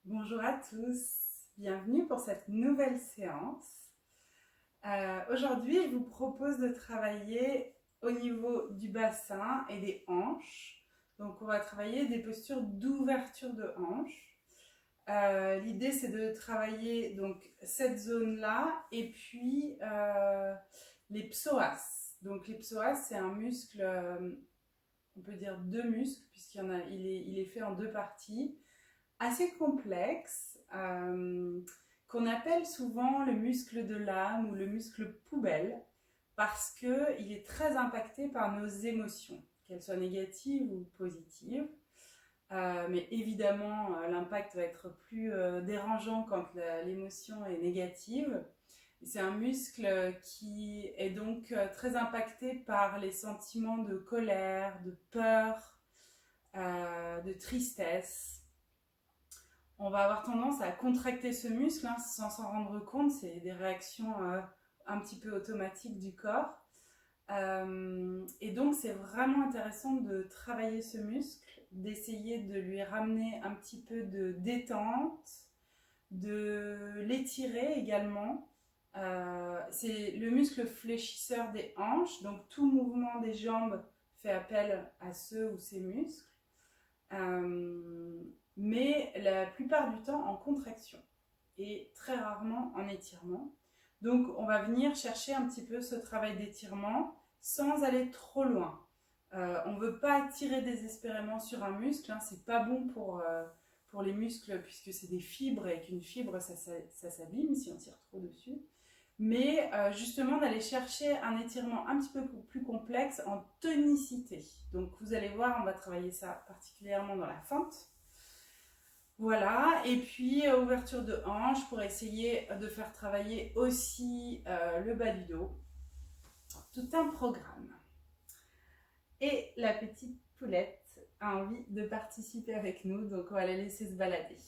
Bonjour à tous, bienvenue pour cette nouvelle séance. Aujourd'hui, je vous propose de travailler au niveau du bassin et des hanches. Donc, on va travailler des postures d'ouverture de hanches. L'idée, c'est de travailler donc cette zone-là et puis les psoas. Donc, les psoas, c'est un muscle, on peut dire deux muscles, il est fait en deux parties assez complexe, qu'on appelle souvent le muscle de l'âme ou le muscle poubelle, parce qu'il est très impacté par nos émotions, qu'elles soient négatives ou positives. Mais évidemment, l'impact va être plus dérangeant quand l'émotion est négative. C'est un muscle qui est donc très impacté par les sentiments de colère, de peur, de tristesse. On va avoir tendance à contracter ce muscle sans s'en rendre compte. C'est des réactions un petit peu automatiques du corps. Et donc, c'est vraiment intéressant de travailler ce muscle, d'essayer de lui ramener un petit peu de détente, de l'étirer également. C'est le muscle fléchisseur des hanches, donc tout mouvement des jambes fait appel à ce ou ces muscles. Mais la plupart du temps en contraction et très rarement en étirement. Donc on va venir chercher un petit peu ce travail d'étirement sans aller trop loin. On ne veut pas tirer désespérément sur un muscle, hein, c'est pas bon pour les muscles puisque c'est des fibres et qu'une fibre ça s'abîme si on tire trop dessus. Mais justement d'aller chercher un étirement un petit peu plus complexe en tonicité. Donc vous allez voir, on va travailler ça particulièrement dans la fente. Voilà, et puis ouverture de hanche pour essayer de faire travailler aussi le bas du dos. Tout un programme. Et la petite poulette a envie de participer avec nous, donc on va la laisser se balader.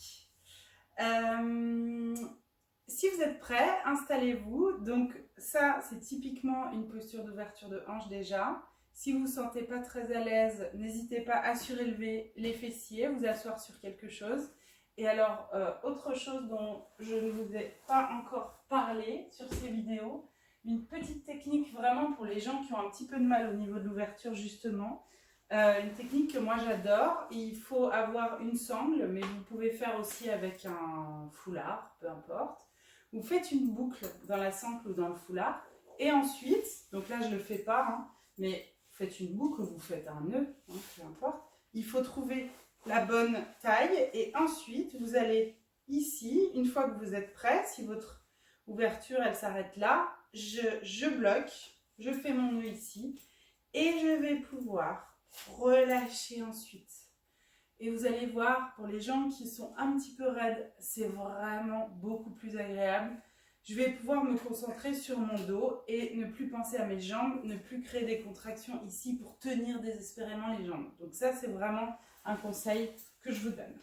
Si vous êtes prêts, installez-vous. Donc ça, c'est typiquement une posture d'ouverture de hanche déjà. Si vous ne vous sentez pas très à l'aise, n'hésitez pas à surélever les fessiers, vous asseoir sur quelque chose. Et alors, autre chose dont je ne vous ai pas encore parlé sur ces vidéos, une petite technique vraiment pour les gens qui ont un petit peu de mal au niveau de l'ouverture justement. Une technique que moi j'adore. Il faut avoir une sangle, mais vous pouvez faire aussi avec un foulard, peu importe. Vous faites une boucle dans la sangle ou dans le foulard. Et ensuite, donc là je ne le fais pas, hein, mais vous faites une boucle, vous faites un nœud, hein, peu importe. Il faut trouver la bonne taille et ensuite vous allez ici, une fois que vous êtes prêt, si votre ouverture elle s'arrête là, je bloque, je fais mon nœud ici et je vais pouvoir relâcher ensuite. Et vous allez voir, pour les jambes qui sont un petit peu raides, c'est vraiment beaucoup plus agréable. Je vais pouvoir me concentrer sur mon dos et ne plus penser à mes jambes, ne plus créer des contractions ici pour tenir désespérément les jambes. Donc ça, c'est vraiment un conseil que je vous donne.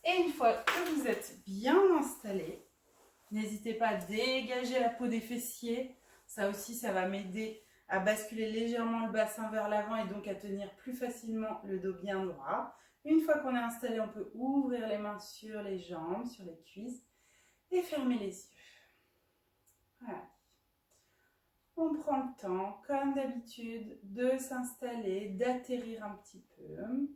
Et une fois que vous êtes bien installé, n'hésitez pas à dégager la peau des fessiers. Ça aussi, ça va m'aider à basculer légèrement le bassin vers l'avant et donc à tenir plus facilement le dos bien droit. Une fois qu'on est installé, on peut ouvrir les mains sur les jambes, sur les cuisses et fermer les yeux. Voilà. On prend le temps, comme d'habitude, de s'installer, d'atterrir un petit peu.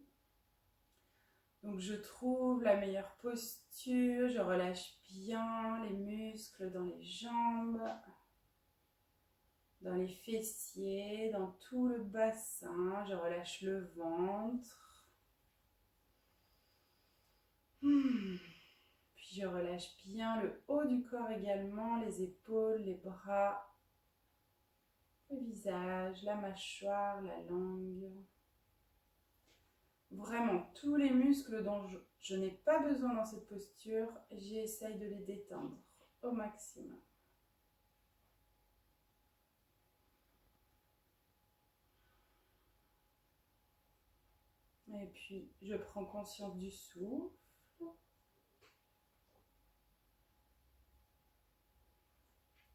Donc je trouve la meilleure posture, je relâche bien les muscles dans les jambes, dans les fessiers, dans tout le bassin, je relâche le ventre. Puis je relâche bien le haut du corps également, les épaules, les bras, le visage, la mâchoire, la langue. Vraiment, tous les muscles dont je n'ai pas besoin dans cette posture, j'essaye de les détendre au maximum. Et puis, je prends conscience du souffle.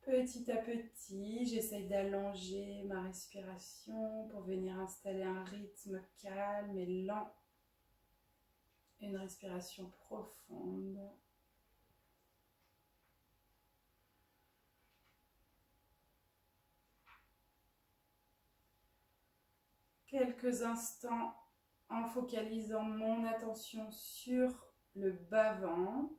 Petit à petit, j'essaye d'allonger ma respiration pour venir installer un rythme calme et lent. Et une respiration profonde. Quelques instants en focalisant mon attention sur le bas-ventre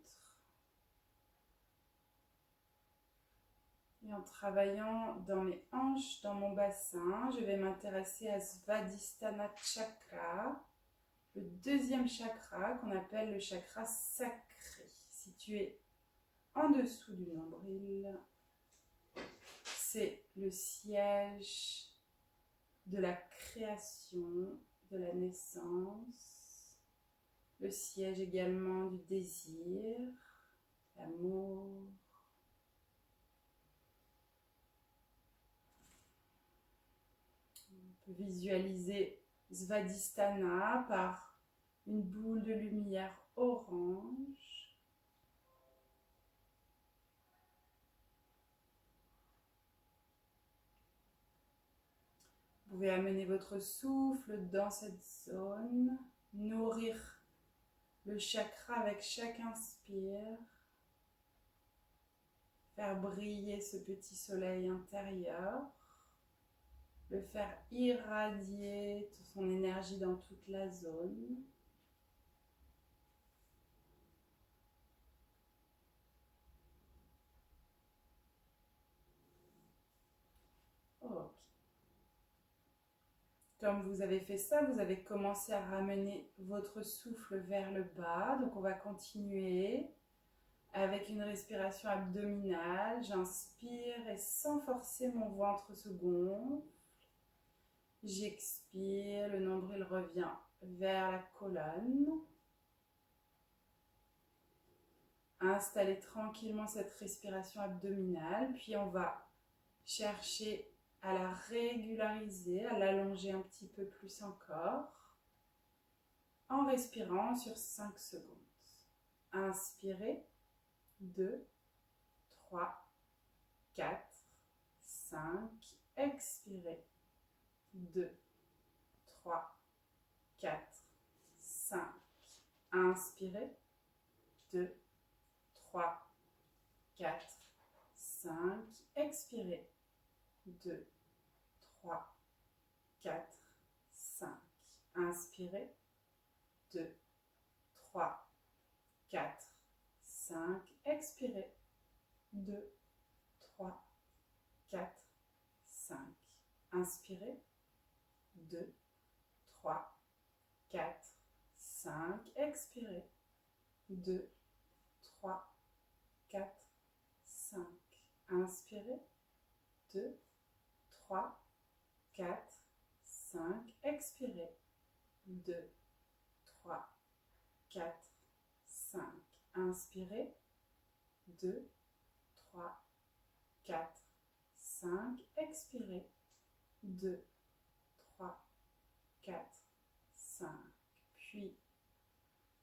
et en travaillant dans mes hanches, dans mon bassin. Je vais m'intéresser à Svadhisthana Chakra, le deuxième chakra qu'on appelle le chakra sacré, situé en dessous du nombril. C'est le siège de la création, de la naissance, le siège également du désir, l'amour. On peut visualiser Svadhisthana par une boule de lumière orange. Vous pouvez amener votre souffle dans cette zone, nourrir le chakra avec chaque inspire, faire briller ce petit soleil intérieur, le faire irradier son énergie dans toute la zone. Ok. Comme vous avez fait ça, vous avez commencé à ramener votre souffle vers le bas. Donc on va continuer avec une respiration abdominale. J'inspire et sans forcer, mon ventre se gonfle. J'expire, le nombril revient vers la colonne. Installez tranquillement cette respiration abdominale, puis on va chercher à la régulariser, à l'allonger un petit peu plus encore, en respirant sur 5 secondes. Inspirez, 2, 3, 4, 5. Expirez, 2, 3, 4, 5. Inspirez, 2, 3, 4, 5. Expirez, 2, 3, 4, 5. Inspirez, 2, 3, 4, 5. Expirez, 2, 3, 4, 5. Inspirez, 2, 3, 4, 5. Expirez, 2, 3, 4, 5. Inspirez, 2, 3, 4, 5. Expirez, 2, 3, 4, 5. Inspirez, 2, 3, 4, 5. Expirez, 2, 3, 4, 5. Puis,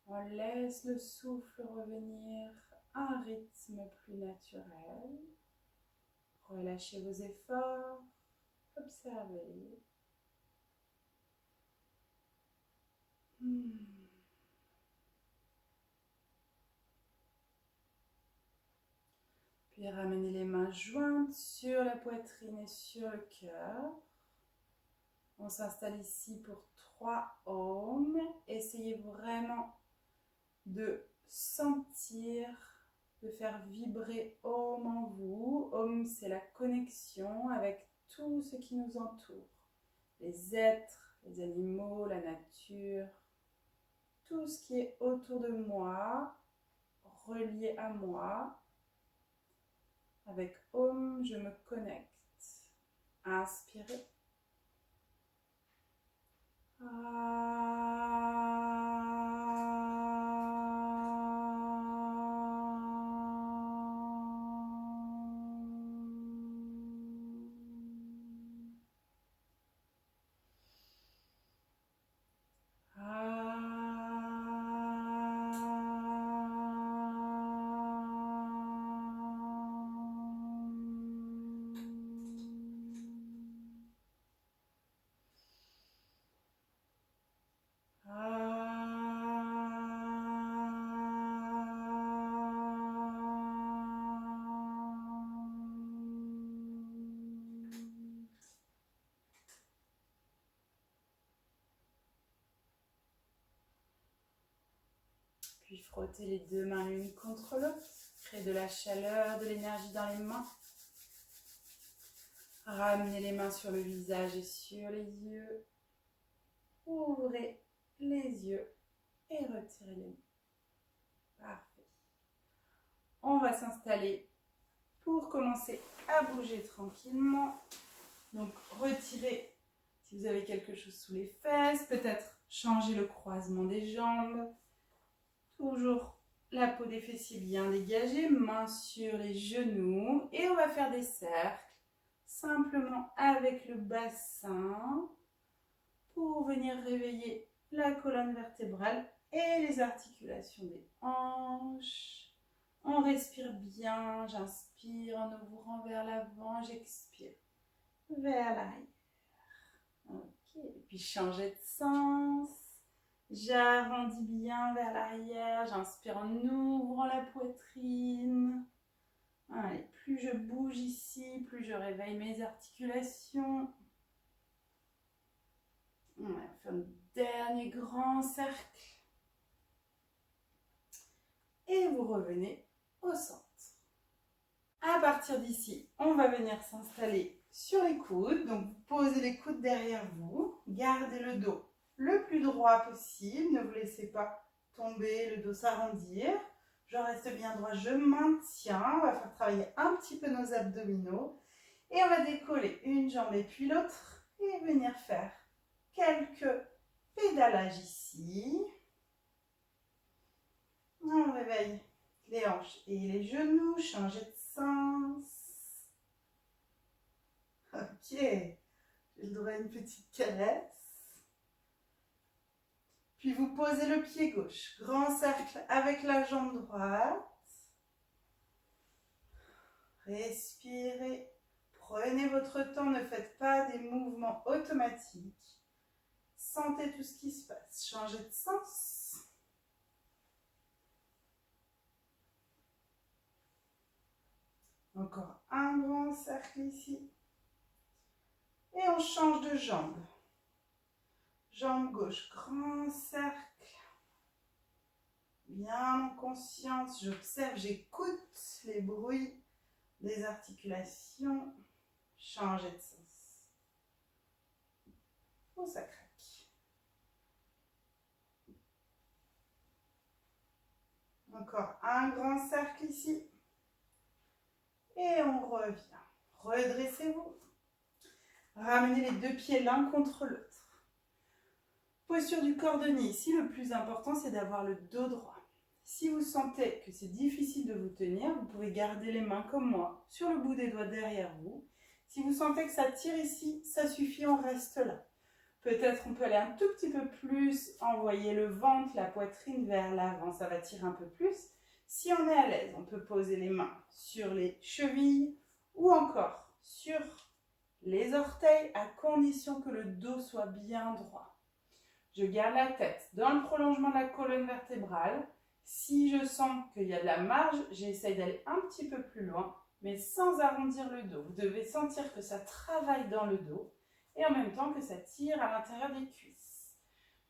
on laisse le souffle revenir à un rythme plus naturel. Relâchez vos efforts, observez. Puis ramenez les mains jointes sur la poitrine et sur le cœur. On s'installe ici pour 3 ohms. Essayez vraiment de sentir, de faire vibrer Om en vous. Om, c'est la connexion avec tout ce qui nous entoure. Les êtres, les animaux, la nature, tout ce qui est autour de moi, relié à moi. Avec Om, je me connecte. Inspirez. Puis frottez les deux mains l'une contre l'autre. Créez de la chaleur, de l'énergie dans les mains. Ramenez les mains sur le visage et sur les yeux. Ouvrez les yeux et retirez les mains. Parfait. On va s'installer pour commencer à bouger tranquillement. Donc retirez si vous avez quelque chose sous les fesses, peut-être changer le croisement des jambes. Toujours la peau des fessiers bien dégagée, mains sur les genoux. Et on va faire des cercles, simplement avec le bassin, pour venir réveiller la colonne vertébrale et les articulations des hanches. On respire bien, j'inspire en ouvrant vers l'avant, j'expire vers l'arrière. Ok, et puis changez de sens. J'arrondis bien vers l'arrière, j'inspire en ouvrant la poitrine. Allez, plus je bouge ici, plus je réveille mes articulations. On va faire un dernier grand cercle. Et vous revenez au centre. À partir d'ici, on va venir s'installer sur les coudes. Donc, vous posez les coudes derrière vous. Gardez le dos le plus droit possible. Ne vous laissez pas tomber, le dos s'arrondir. Je reste bien droit, je maintiens. On va faire travailler un petit peu nos abdominaux. Et on va décoller une jambe et puis l'autre. Et venir faire quelques pédalages ici. On réveille les hanches et les genoux. Changez de sens. Ok. J'ai le droit à une petite caresse. Puis vous posez le pied gauche. Grand cercle avec la jambe droite. Respirez. Prenez votre temps. Ne faites pas des mouvements automatiques. Sentez tout ce qui se passe. Changez de sens. Encore un grand cercle ici. Et on change de jambe. Jambe gauche, grand cercle. Bien en conscience, j'observe, j'écoute les bruits des articulations. Changez de sens. Oh, ça craque. Encore un grand cercle ici. Et on revient. Redressez-vous. Ramenez les deux pieds l'un contre l'autre. Posture du cordonnier. Ici, le plus important, c'est d'avoir le dos droit. Si vous sentez que c'est difficile de vous tenir, vous pouvez garder les mains comme moi, sur le bout des doigts derrière vous. Si vous sentez que ça tire ici, ça suffit, on reste là. Peut-être on peut aller un tout petit peu plus, envoyer le ventre, la poitrine vers l'avant, ça va tirer un peu plus. Si on est à l'aise, on peut poser les mains sur les chevilles ou encore sur les orteils, à condition que le dos soit bien droit. Je garde la tête dans le prolongement de la colonne vertébrale. Si je sens qu'il y a de la marge, j'essaye d'aller un petit peu plus loin, mais sans arrondir le dos. Vous devez sentir que ça travaille dans le dos et en même temps que ça tire à l'intérieur des cuisses.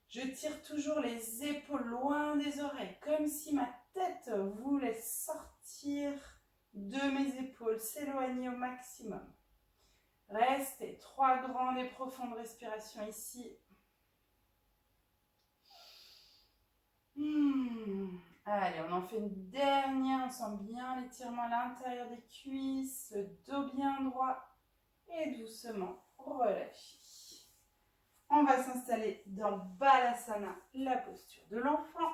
Je tire toujours les épaules loin des oreilles, comme si ma tête voulait sortir de mes épaules, s'éloigner au maximum. Restez 3 grandes et profondes respirations ici. Allez, on en fait une dernière. On sent bien l'étirement à l'intérieur des cuisses, le dos bien droit et doucement relâché. On va s'installer dans Balasana, la posture de l'enfant.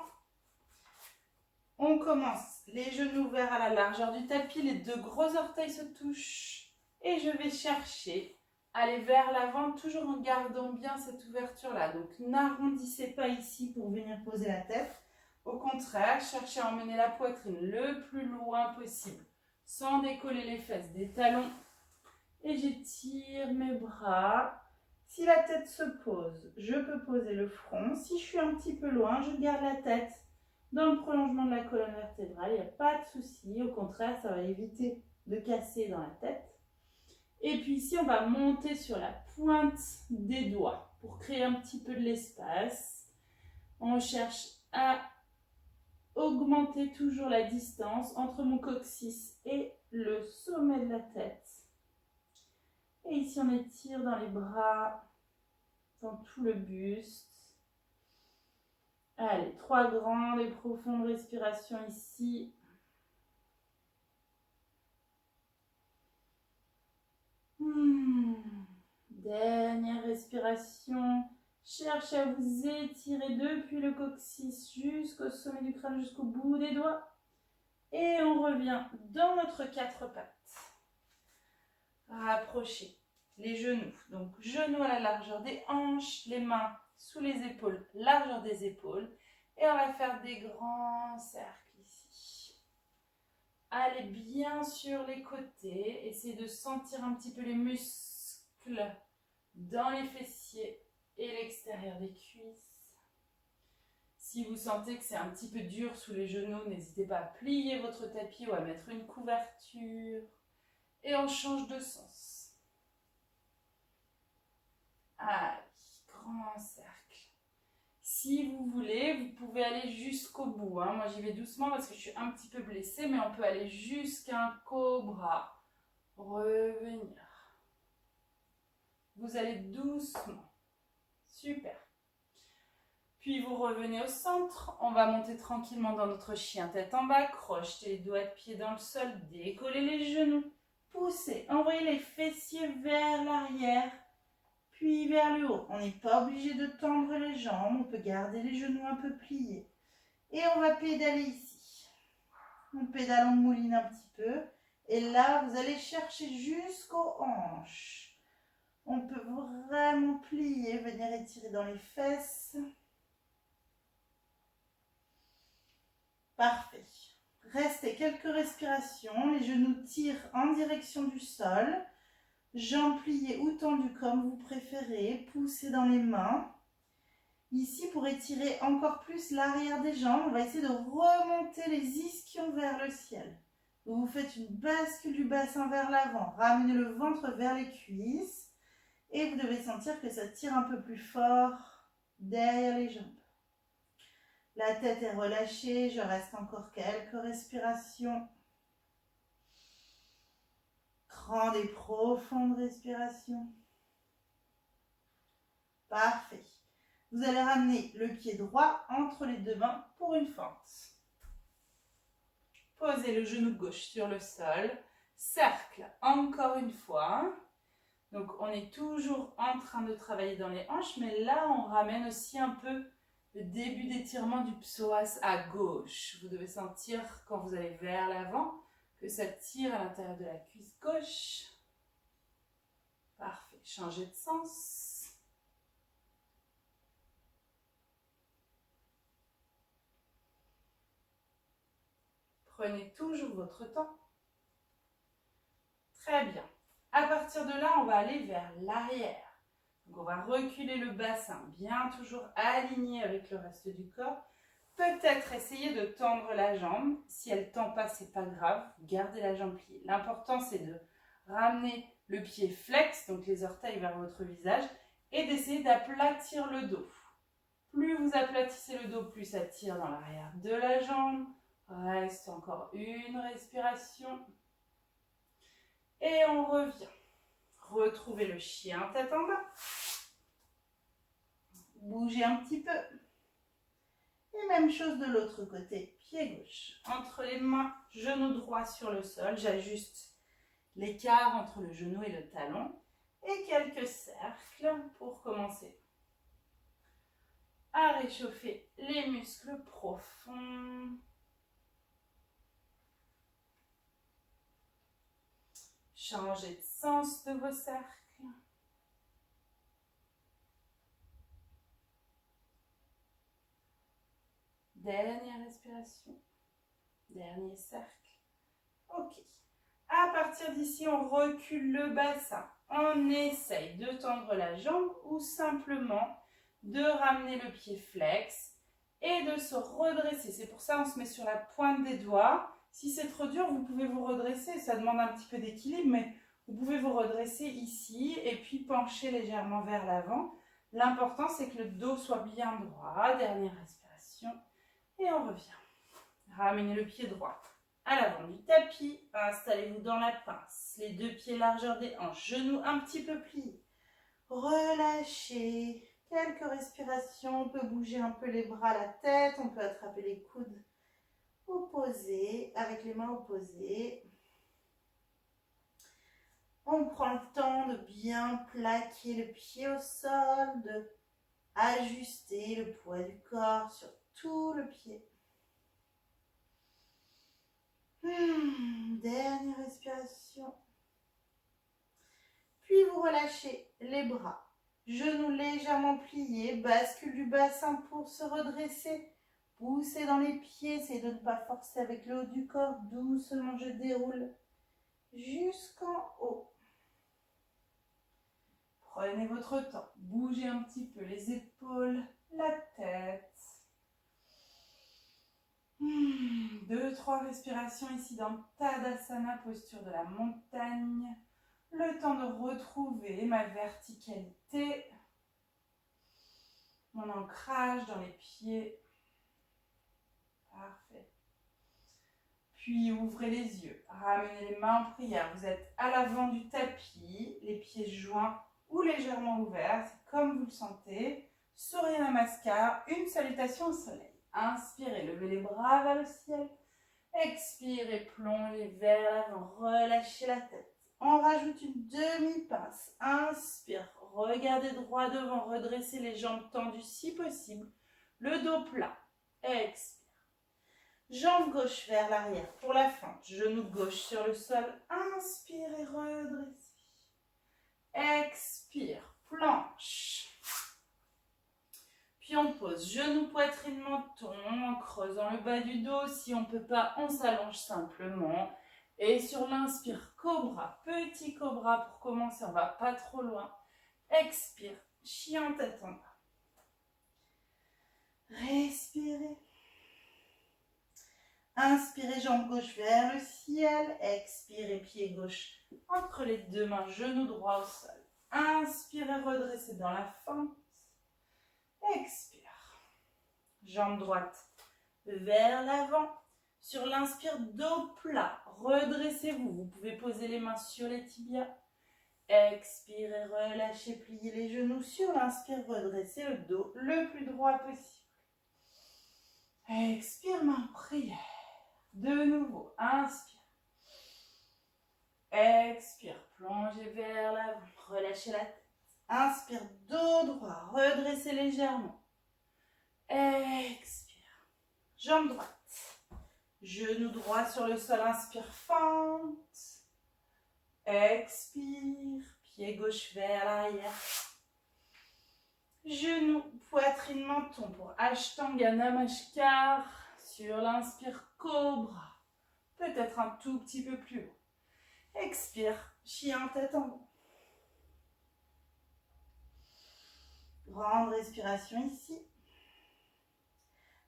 On commence les genoux ouverts à la largeur du tapis, les deux gros orteils se touchent et je vais chercher à aller vers l'avant, toujours en gardant bien cette ouverture-là. Donc n'arrondissez pas ici pour venir poser la tête. Au contraire, cherchez à emmener la poitrine le plus loin possible, sans décoller les fesses des talons. Et j'étire mes bras. Si la tête se pose, je peux poser le front. Si je suis un petit peu loin, je garde la tête dans le prolongement de la colonne vertébrale. Il n'y a pas de souci. Au contraire, ça va éviter de casser dans la tête. Et puis ici, on va monter sur la pointe des doigts pour créer un petit peu de l'espace. On cherche à augmenter toujours la distance entre mon coccyx et le sommet de la tête. Et ici, on étire dans les bras, dans tout le buste. Allez, 3 grandes et profondes respirations ici. Dernière respiration. Cherchez à vous étirer depuis le coccyx jusqu'au sommet du crâne, jusqu'au bout des doigts. Et on revient dans notre 4 pattes. Rapprochez les genoux. Donc, genoux à la largeur des hanches, les mains sous les épaules, largeur des épaules. Et on va faire des grands cercles ici. Allez bien sur les côtés. Essayez de sentir un petit peu les muscles dans les fessiers et l'extérieur des cuisses. Si vous sentez que c'est un petit peu dur sous les genoux, n'hésitez pas à plier votre tapis ou à mettre une couverture. Et on change de sens. Allez, grand cercle. Si vous voulez, vous pouvez aller jusqu'au bout. Moi, j'y vais doucement parce que je suis un petit peu blessée, mais on peut aller jusqu'à un cobra. Revenir. Vous allez doucement. Super. Puis vous revenez au centre. On va monter tranquillement dans notre chien tête en bas. Crochetez les doigts de pied dans le sol. Décollez les genoux. Poussez. Envoyez les fessiers vers l'arrière. Puis vers le haut. On n'est pas obligé de tendre les jambes. On peut garder les genoux un peu pliés. Et on va pédaler ici. On pédale, on mouline un petit peu. Et là, vous allez chercher jusqu'aux hanches. On peut vraiment plier, venir étirer dans les fesses. Parfait. Restez quelques respirations. Les genoux tirent en direction du sol. Jambes pliées ou tendues comme vous préférez. Poussez dans les mains. Ici, pour étirer encore plus l'arrière des jambes, on va essayer de remonter les ischions vers le ciel. Vous faites une bascule du bassin vers l'avant. Ramenez le ventre vers les cuisses. Et vous devez sentir que ça tire un peu plus fort derrière les jambes. La tête est relâchée. Je reste encore quelques respirations. Grande et profonde respiration. Parfait. Vous allez ramener le pied droit entre les deux mains pour une fente. Posez le genou gauche sur le sol. Cercle encore une fois. Donc on est toujours en train de travailler dans les hanches, mais là on ramène aussi un peu le début d'étirement du psoas à gauche. Vous devez sentir quand vous allez vers l'avant que ça tire à l'intérieur de la cuisse gauche. Parfait. Changez de sens. Prenez toujours votre temps. Très bien. À partir de là, on va aller vers l'arrière. Donc on va reculer le bassin, bien toujours aligné avec le reste du corps. Peut-être essayer de tendre la jambe. Si elle ne tend pas, ce n'est pas grave. Gardez la jambe pliée. L'important, c'est de ramener le pied flex, donc les orteils vers votre visage, et d'essayer d'aplatir le dos. Plus vous aplatissez le dos, plus ça tire dans l'arrière de la jambe. Reste encore une respiration. Et on revient. Retrouvez le chien tête en bas. Bougez un petit peu. Et même chose de l'autre côté. Pied gauche. Entre les mains, genou droit sur le sol. J'ajuste l'écart entre le genou et le talon. Et quelques cercles pour commencer à réchauffer les muscles profonds. Changez de sens de vos cercles. Dernière respiration. Dernier cercle. Ok. À partir d'ici, on recule le bassin. On essaye de tendre la jambe ou simplement de ramener le pied flex et de se redresser. C'est pour ça qu'on se met sur la pointe des doigts. Si c'est trop dur, vous pouvez vous redresser. Ça demande un petit peu d'équilibre, mais vous pouvez vous redresser ici et puis pencher légèrement vers l'avant. L'important, c'est que le dos soit bien droit. Dernière respiration et on revient. Ramenez le pied droit à l'avant du tapis. Installez-vous dans la pince. Les deux pieds largeur des hanches. Genoux un petit peu pliés. Relâchez. Quelques respirations. On peut bouger un peu les bras, la tête. On peut attraper les coudes opposés, avec les mains opposées. On prend le temps de bien plaquer le pied au sol, de ajuster le poids du corps sur tout le pied. Dernière respiration. Puis vous relâchez les bras, genoux légèrement pliés, bascule du bassin pour se redresser. Poussez dans les pieds, essayez de ne pas forcer avec le haut du corps. Doucement, je déroule jusqu'en haut. Prenez votre temps, bougez un petit peu les épaules, la tête. 2-3 respirations ici dans Tadasana, posture de la montagne. Le temps de retrouver ma verticalité, mon ancrage dans les pieds. Parfait. Puis ouvrez les yeux, ramenez les mains en prière. Vous êtes à l'avant du tapis, les pieds joints ou légèrement ouverts, c'est comme vous le sentez. Surya Namaskar, une salutation au soleil. Inspirez, levez les bras vers le ciel. Expirez, plongez vers l'avant, relâchez la tête. On rajoute une demi-pince. Inspire, regardez droit devant, redressez les jambes tendues si possible. Le dos plat. Expire. Jambe gauche vers l'arrière pour la fente. Genou gauche sur le sol. Inspire et redressez. Expire, planche. Puis on pose genou, poitrine, menton en creusant le bas du dos. Si on ne peut pas, on s'allonge simplement. Et sur l'inspire, cobra, petit cobra pour commencer, on ne va pas trop loin. Expire, chien tête en bas. Respirez. Inspirez, jambe gauche vers le ciel. Expirez, pied gauche entre les deux mains, genou droit au sol. Inspirez, redressez dans la fente. Expire. Jambe droite vers l'avant. Sur l'inspire, dos plat. Redressez-vous. Vous pouvez poser les mains sur les tibias. Expirez, relâchez, pliez les genoux. Sur l'inspire, redressez le dos le plus droit possible. Expire, main prière. De nouveau, inspire. Expire, plongez vers l'avant, relâchez la tête. Inspire, dos droit, redressez légèrement. Expire, jambe droite. Genou droit sur le sol, inspire, fente. Expire, pied gauche vers l'arrière. Genou, poitrine, menton pour Ashtanga Namaskar. Sur l'inspire, cobra. Peut-être un tout petit peu plus haut. Expire, chien tête en haut. Grande respiration ici.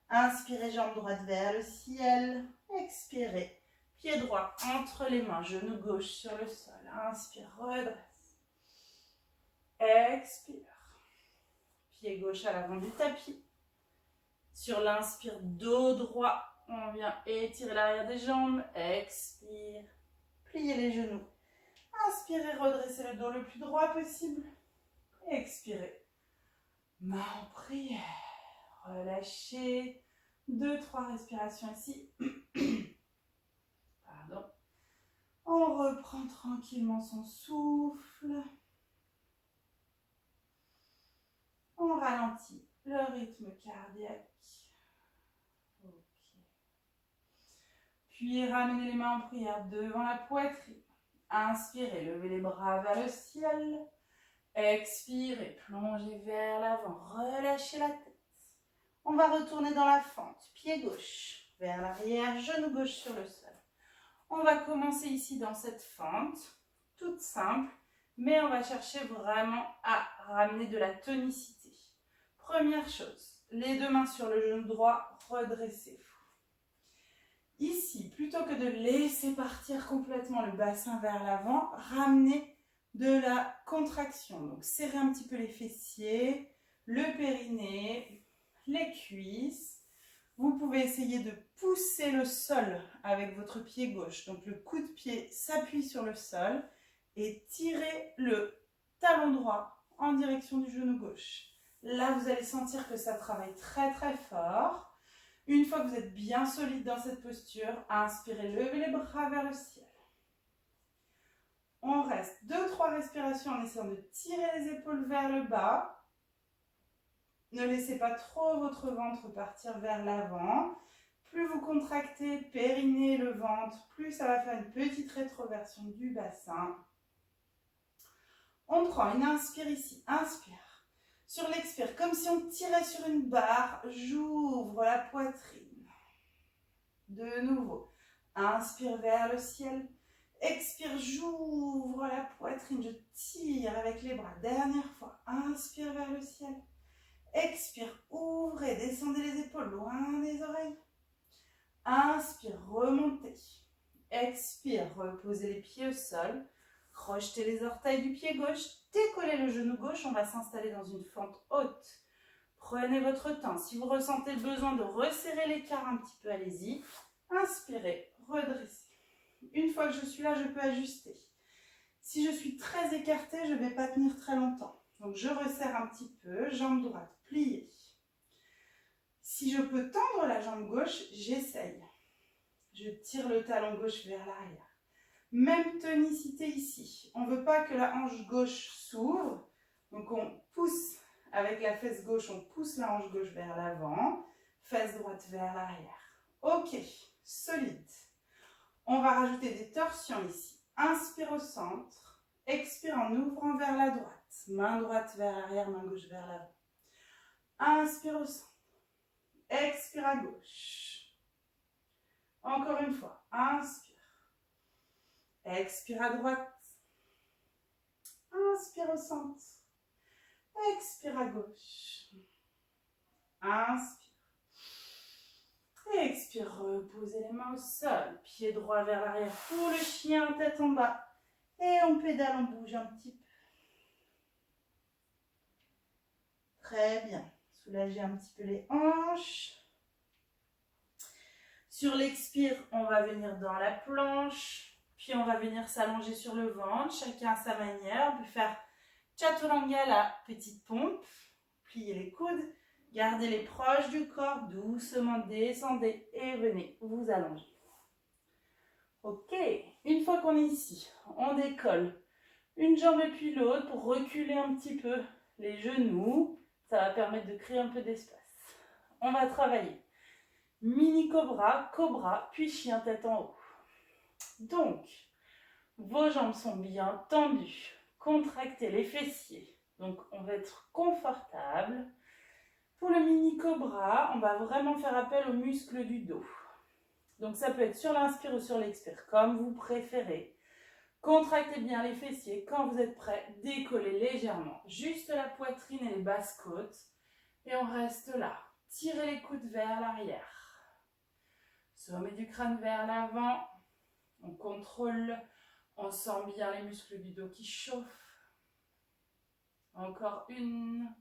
Inspirez, jambe droite vers le ciel. Expirez, pied droit entre les mains, genou gauche sur le sol. Inspire, redresse. Expire. Pied gauche à l'avant du tapis. Sur l'inspire, dos droit. On vient étirer l'arrière des jambes. Expire. Pliez les genoux. Inspirez, redressez le dos le plus droit possible. Expirez. Main en prière. Relâchez. 2-3 respirations ici. Pardon. On reprend tranquillement son souffle. On ralentit le rythme cardiaque. Ok. Puis ramenez les mains en prière devant la poitrine. Inspirez, levez les bras vers le ciel. Expirez, plongez vers l'avant, relâchez la tête. On va retourner dans la fente, pied gauche vers l'arrière, genou gauche sur le sol. On va commencer ici dans cette fente, toute simple, mais on va chercher vraiment à ramener de la tonicité. Première chose, les deux mains sur le genou droit, redressez-vous. Ici, plutôt que de laisser partir complètement le bassin vers l'avant, ramenez de la contraction. Donc, serrez un petit peu les fessiers, le périnée, les cuisses. Vous pouvez essayer de pousser le sol avec votre pied gauche. Donc le coup de pied s'appuie sur le sol et tirez le talon droit en direction du genou gauche. Là, vous allez sentir que ça travaille très très fort. Une fois que vous êtes bien solide dans cette posture, inspirez, levez les bras vers le ciel. On reste 2-3 respirations en essayant de tirer les épaules vers le bas. Ne laissez pas trop votre ventre partir vers l'avant. Plus vous contractez, périnée, le ventre, plus ça va faire une petite rétroversion du bassin. On prend une inspire ici, inspire. Sur l'expire, comme si on tirait sur une barre, j'ouvre la poitrine. De nouveau, inspire vers le ciel. Expire, j'ouvre la poitrine, je tire avec les bras. Dernière fois, inspire vers le ciel. Expire, ouvrez, descendez les épaules loin des oreilles. Inspire, remontez. Expire, reposez les pieds au sol. Crochetez les orteils du pied gauche. Décollez le genou gauche, on va s'installer dans une fente haute. Prenez votre temps. Si vous ressentez le besoin de resserrer l'écart un petit peu, allez-y. Inspirez, redressez. Une fois que je suis là, je peux ajuster. Si je suis très écartée, je ne vais pas tenir très longtemps. Donc je resserre un petit peu, jambe droite pliée. Si je peux tendre la jambe gauche, j'essaye. Je tire le talon gauche vers l'arrière. Même tonicité ici. On ne veut pas que la hanche gauche s'ouvre. Donc on pousse avec la fesse gauche, on pousse la hanche gauche vers l'avant. Fesse droite vers l'arrière. Ok, solide. On va rajouter des torsions ici. Inspire au centre. Expire en ouvrant vers la droite. Main droite vers l'arrière, main gauche vers l'avant. Inspire au centre. Expire à gauche. Encore une fois. Inspire. Expire à droite. Inspire au centre. Expire à gauche. Inspire. Expire, reposez les mains au sol. Pied droit vers l'arrière pour le chien, tête en bas. Et on pédale, on bouge un petit peu. Très bien. Soulagez un petit peu les hanches. Sur l'expire, on va venir dans la planche. Puis on va venir s'allonger sur le ventre. Chacun à sa manière. On peut faire chaturanga, la petite pompe. Pliez les coudes. Gardez-les proches du corps. Doucement descendez et venez vous allonger. Ok. Une fois qu'on est ici, on décolle une jambe et puis l'autre pour reculer un petit peu les genoux. Ça va permettre de créer un peu d'espace. On va travailler mini cobra, cobra, puis chien tête en haut. Donc, vos jambes sont bien tendues. Contractez les fessiers. Donc, on va être confortable. Pour le mini cobra, on va vraiment faire appel aux muscles du dos. Donc, ça peut être sur l'inspire ou sur l'expire, comme vous préférez. Contractez bien les fessiers. Quand vous êtes prêt, décollez légèrement. Juste la poitrine et les basses côtes. Et on reste là. Tirez les coudes vers l'arrière. Sommet du crâne vers l'avant. On contrôle. On sent bien les muscles du dos qui chauffent. Encore une.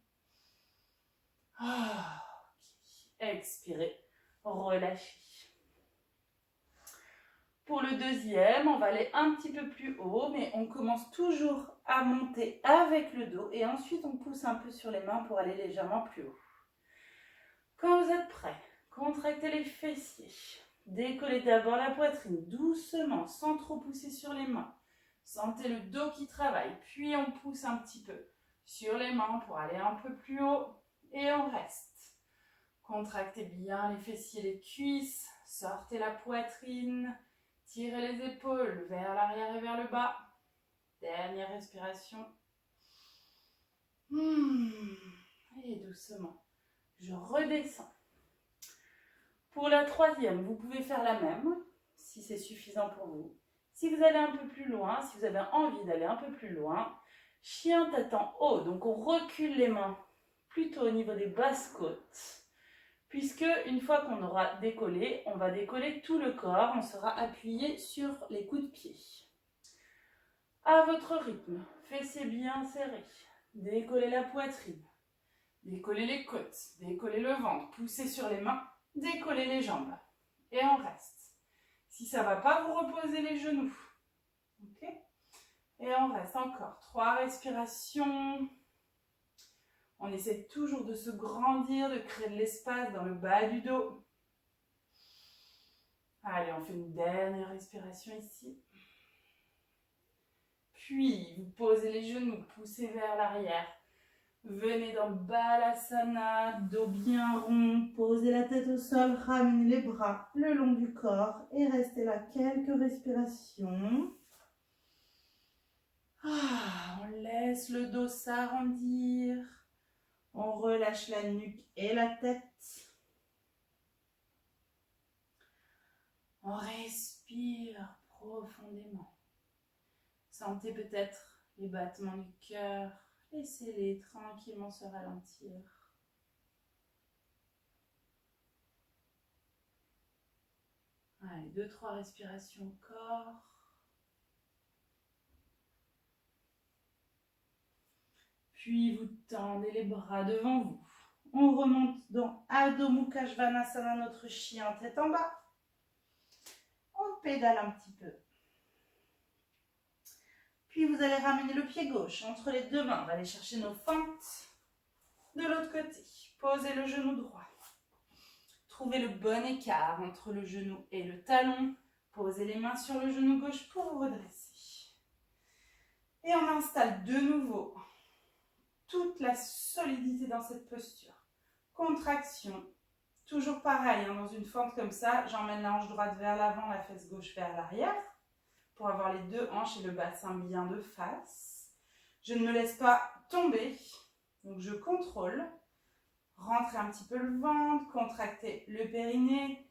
Expirez. Relâchez. Pour le deuxième, on va aller un petit peu plus haut, mais on commence toujours à monter avec le dos et ensuite on pousse un peu sur les mains pour aller légèrement plus haut. Quand vous êtes prêt, contractez les fessiers. Décollez d'abord la poitrine doucement, sans trop pousser sur les mains. Sentez le dos qui travaille, puis on pousse un petit peu sur les mains pour aller un peu plus haut et on reste. Contractez bien les fessiers, les cuisses, sortez la poitrine. Tirez les épaules vers l'arrière et vers le bas. Dernière respiration. Et doucement, je redescends. Pour la troisième, vous pouvez faire la même, si c'est suffisant pour vous. Si vous allez un peu plus loin, si vous avez envie d'aller un peu plus loin, chien tête en haut. Donc on recule les mains plutôt au niveau des basses côtes. Puisque une fois qu'on aura décollé, on va décoller tout le corps, on sera appuyé sur les coups de pied. À votre rythme, fessiers bien serrés, décollez la poitrine, décollez les côtes, décollez le ventre, poussez sur les mains, Décollez les jambes et on reste. Si ça ne va pas, vous reposez les genoux. Ok? Et on reste encore. 3 respirations. On essaie toujours de se grandir, de créer de l'espace dans le bas du dos. Allez, on fait une dernière respiration ici. Puis, vous posez les genoux, poussez vers l'arrière. Venez dans Balasana, dos bien rond. Posez la tête au sol, ramenez les bras le long du corps et restez là quelques respirations. On laisse le dos s'arrondir. On relâche la nuque et la tête. On respire profondément. Sentez peut-être les battements du cœur. Laissez-les tranquillement se ralentir. Allez, 2-3 respirations encore. Puis vous tendez les bras devant vous. On remonte dans Adho Mukha Svanasana, notre chien tête en bas. On pédale un petit peu. Puis vous allez ramener le pied gauche entre les deux mains. On va aller chercher nos fentes de l'autre côté. Posez le genou droit. Trouvez le bon écart entre le genou et le talon. Posez les mains sur le genou gauche pour vous redresser. Et on installe de nouveau toute la solidité dans cette posture. Contraction. Toujours pareil, dans une fente comme ça, j'emmène la hanche droite vers l'avant, la fesse gauche vers l'arrière, pour avoir les deux hanches et le bassin bien de face. Je ne me laisse pas tomber, donc je contrôle. Rentrez un petit peu le ventre, contractez le périnée,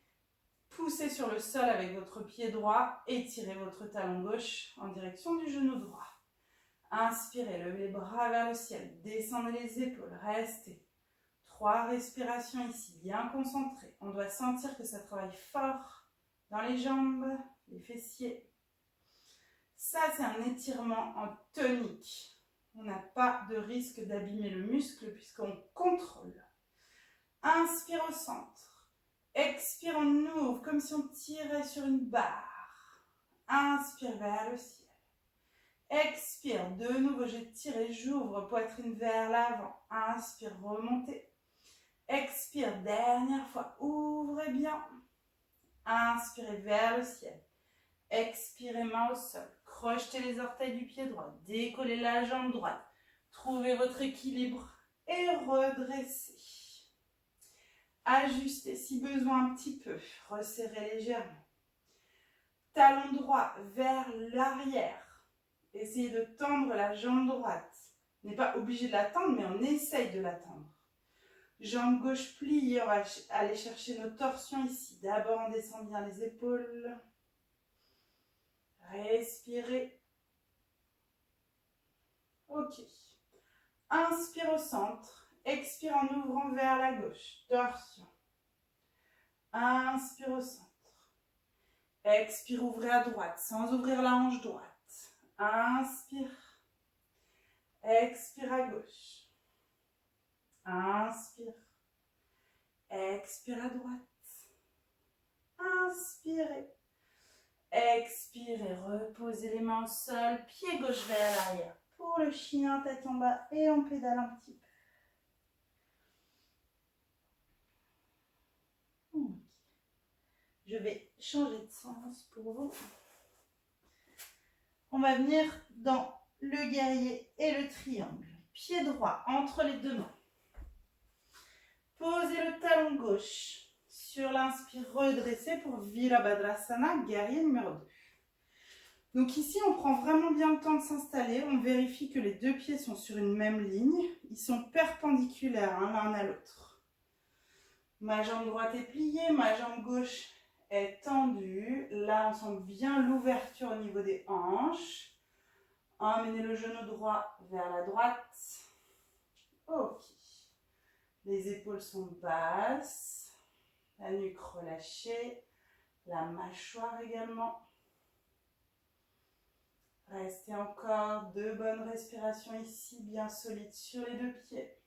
poussez sur le sol avec votre pied droit, étirez votre talon gauche en direction du genou droit. Inspirez, levez les bras vers le ciel, descendez les épaules, restez. 3 respirations ici, bien concentrées. On doit sentir que ça travaille fort dans les jambes, les fessiers. Ça, c'est un étirement en tonique. On n'a pas de risque d'abîmer le muscle puisqu'on contrôle. Inspire au centre. Expire, on ouvre comme si on tirait sur une barre. Inspire vers le ciel. Expire, de nouveau, j'étire et j'ouvre, poitrine vers l'avant. Inspire, remontez. Expire, dernière fois, ouvrez bien. Inspirez vers le ciel. Expirez, main au sol. Crochetez les orteils du pied droit. Décollez la jambe droite. Trouvez votre équilibre et redressez. Ajustez si besoin un petit peu. Resserrez légèrement. Talon droit vers l'arrière. Essayez de tendre la jambe droite. On n'est pas obligé de la tendre, mais on essaye de la tendre. Jambe gauche pliée, on va aller chercher nos torsions ici. D'abord, on descend bien les épaules. Respirez. Ok. Inspire au centre. Expire en ouvrant vers la gauche. Torsion. Inspire au centre. Expire, ouvrez à droite sans ouvrir la hanche droite. Inspire. Expire à gauche. Inspire. Expire à droite. Inspirez. Expirez. Reposez les mains au sol. Pied gauche vers l'arrière. Pour le chien, tête en bas. Et on pédale un petit peu. Je vais changer de sens pour vous. On va venir dans le guerrier et le triangle. Pied droit entre les deux mains. Posez le talon gauche sur l'inspire, redressez pour Virabhadrasana, guerrier numéro 2. Donc ici, on prend vraiment bien le temps de s'installer. On vérifie que les deux pieds sont sur une même ligne. Ils sont perpendiculaires l'un à l'autre. Ma jambe droite est pliée, ma jambe gauche est tendue. Là, on sent bien l'ouverture au niveau des hanches. Emmenez le genou droit vers la droite. Ok. Les épaules sont basses. La nuque relâchée. La mâchoire également. Restez encore 2 bonnes respirations ici, bien solides sur les 2 pieds.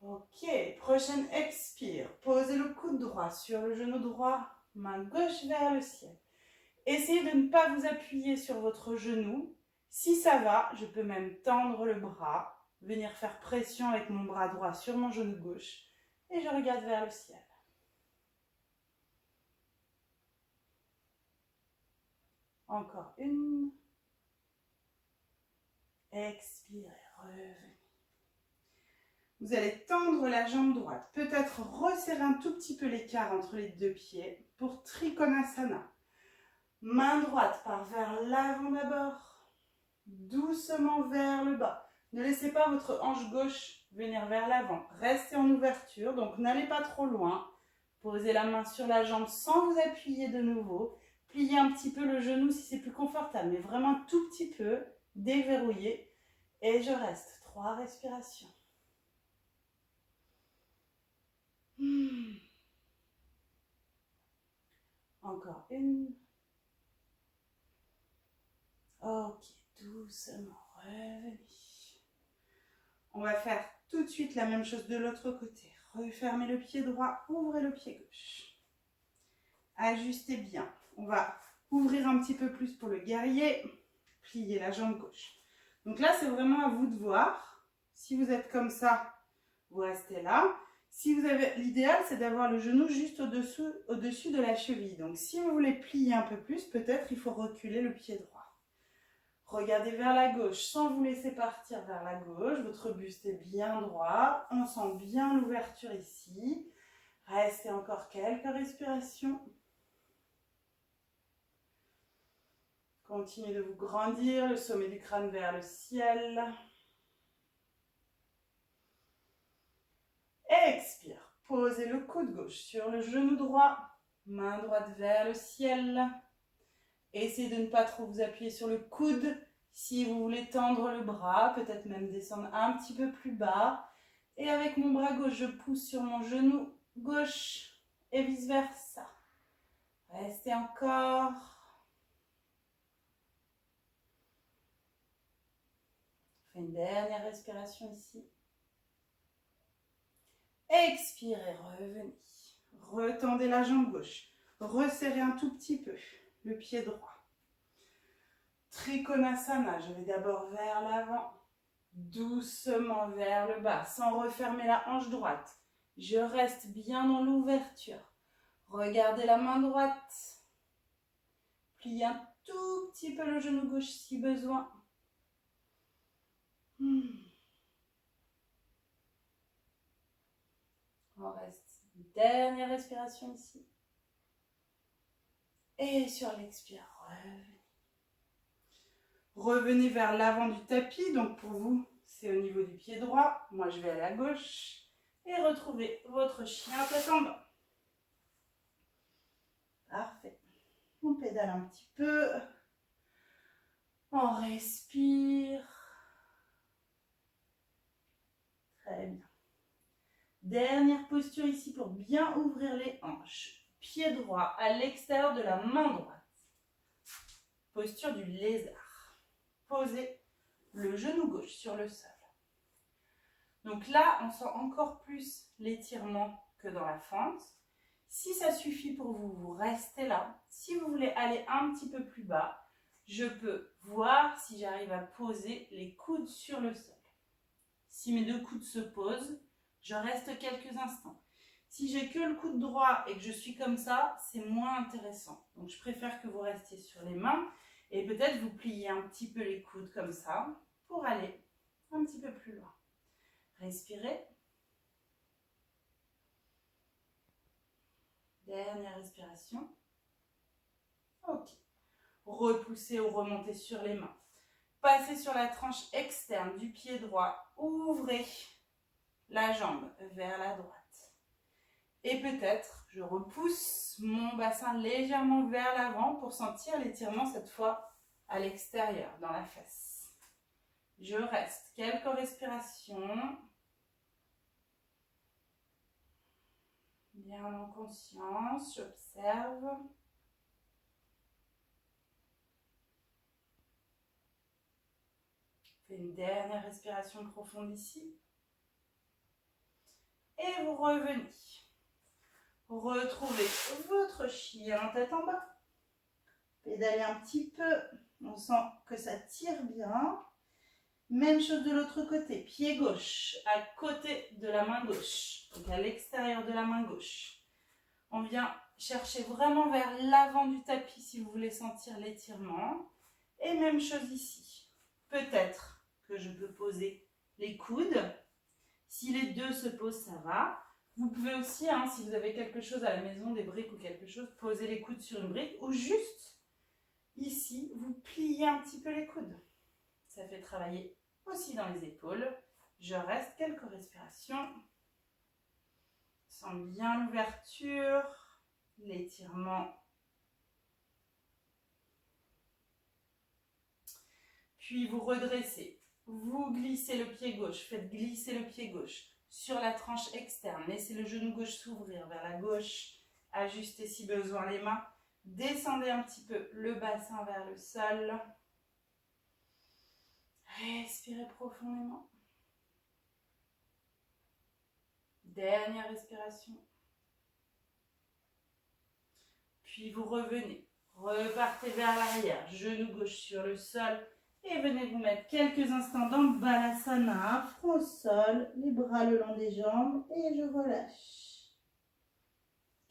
Ok, prochaine expire. Posez le coude droit sur le genou droit, main gauche vers le ciel. Essayez de ne pas vous appuyer sur votre genou. Si ça va, je peux même tendre le bras, venir faire pression avec mon bras droit sur mon genou gauche et je regarde vers le ciel. Encore une. Expirez, revenez. Vous allez tendre la jambe droite. Peut-être resserrer un tout petit peu l'écart entre les deux pieds pour Trikonasana. Main droite part vers l'avant d'abord, doucement vers le bas. Ne laissez pas votre hanche gauche venir vers l'avant. Restez en ouverture, donc n'allez pas trop loin. Posez la main sur la jambe sans vous appuyer de nouveau. Pliez un petit peu le genou si c'est plus confortable, mais vraiment un tout petit peu. Déverrouillez. Et je reste. 3 respirations. Encore une. Ok, doucement, revenez. On va faire tout de suite la même chose de l'autre côté. Refermez le pied droit, ouvrez le pied gauche. Ajustez bien. On va ouvrir un petit peu plus pour le guerrier. Pliez la jambe gauche. Donc là, c'est vraiment à vous de voir. Si vous êtes comme ça, vous restez là. Si vous avez, l'idéal, c'est d'avoir le genou juste au-dessus de la cheville. Donc si vous voulez plier un peu plus, peut-être il faut reculer le pied droit. Regardez vers la gauche sans vous laisser partir vers la gauche. Votre buste est bien droit. On sent bien l'ouverture ici. Restez encore quelques respirations. Continuez de vous grandir, le sommet du crâne vers le ciel. Expire. Posez le coude gauche sur le genou droit. Main droite vers le ciel. Essayez de ne pas trop vous appuyer sur le coude. Si vous voulez tendre le bras, peut-être même descendre un petit peu plus bas. Et avec mon bras gauche, je pousse sur mon genou gauche et vice-versa. Restez encore. Faites une dernière respiration ici. Expirez, revenez. Retendez la jambe gauche. Resserrez un tout petit peu le pied droit. Trikonasana, je vais d'abord vers l'avant, doucement vers le bas, sans refermer la hanche droite. Je reste bien dans l'ouverture. Regardez la main droite. Pliez un tout petit peu le genou gauche si besoin. On reste. Dernière respiration ici. Et sur l'expire, revenez. Revenez vers l'avant du tapis. Donc pour vous, c'est au niveau du pied droit. Moi, je vais à la gauche. Et retrouvez votre chien tête en bas. Parfait. On pédale un petit peu. On respire. Très bien. Dernière posture ici pour bien ouvrir les hanches. Pied droit à l'extérieur de la main droite. Posture du lézard. Posez le genou gauche sur le sol. Donc là, on sent encore plus l'étirement que dans la fente. Si ça suffit pour vous, vous restez là. Si vous voulez aller un petit peu plus bas, je peux voir si j'arrive à poser les coudes sur le sol. Si mes deux coudes se posent, je reste quelques instants. Si j'ai que le coude droit et que je suis comme ça, c'est moins intéressant. Donc je préfère que vous restiez sur les mains et peut-être vous pliez un petit peu les coudes comme ça pour aller un petit peu plus loin. Respirez. Dernière respiration. Ok. Repoussez ou remontez sur les mains. Passez sur la tranche externe du pied droit. Ouvrez la jambe vers la droite. Et peut-être, je repousse mon bassin légèrement vers l'avant pour sentir l'étirement cette fois à l'extérieur, dans la fesse. Je reste quelques respirations. Bien en conscience, j'observe. Fais une dernière respiration profonde ici. et vous revenez. Retrouvez votre chien tête en bas. Pédalez un petit peu. On sent que ça tire bien. Même chose de l'autre côté. Pied gauche à côté de la main gauche. Donc à l'extérieur de la main gauche. On vient chercher vraiment vers l'avant du tapis si vous voulez sentir l'étirement. Et même chose ici. Peut-être que je peux poser les coudes. Si les deux se posent, ça va. Vous pouvez aussi, si vous avez quelque chose à la maison, des briques ou quelque chose, poser les coudes sur une brique ou juste ici, vous pliez un petit peu les coudes. Ça fait travailler aussi dans les épaules. Je reste quelques respirations. Sens bien l'ouverture, l'étirement. Puis vous redressez. Vous glissez le pied gauche. Faites glisser le pied gauche sur la tranche externe. Laissez le genou gauche s'ouvrir vers la gauche. Ajustez si besoin les mains. Descendez un petit peu le bassin vers le sol. Respirez profondément. Dernière respiration. Puis vous revenez. Repartez vers l'arrière. Genou gauche sur le sol. Et venez vous mettre quelques instants dans Balasana. Front au sol. Les bras le long des jambes. Et je relâche.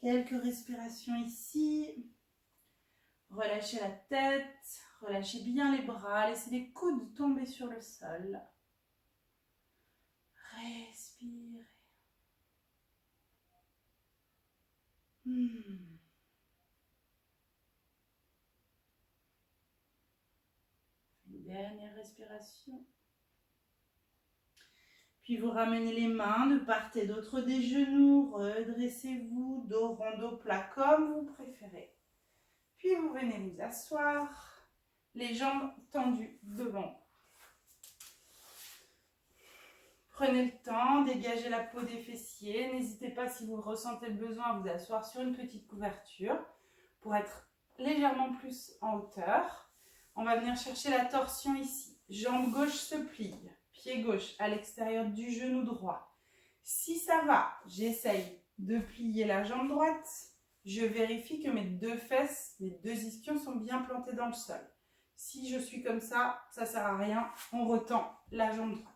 Quelques respirations ici. Relâchez la tête. Relâchez bien les bras. Laissez les coudes tomber sur le sol. Respirez. Une dernière respiration. Puis vous ramenez les mains de part et d'autre des genoux. Redressez-vous, dos rond, dos plat comme vous préférez. Puis vous venez vous asseoir. Les jambes tendues devant. Prenez le temps, dégagez la peau des fessiers. N'hésitez pas, si vous ressentez le besoin, à vous asseoir sur une petite couverture pour être légèrement plus en hauteur. On va venir chercher la torsion ici. Jambe gauche se plie. Pied gauche à l'extérieur du genou droit. Si ça va, j'essaye de plier la jambe droite. Je vérifie que mes deux fesses, mes deux ischions sont bien plantés dans le sol. Si je suis comme ça ne sert à rien. On retend la jambe droite.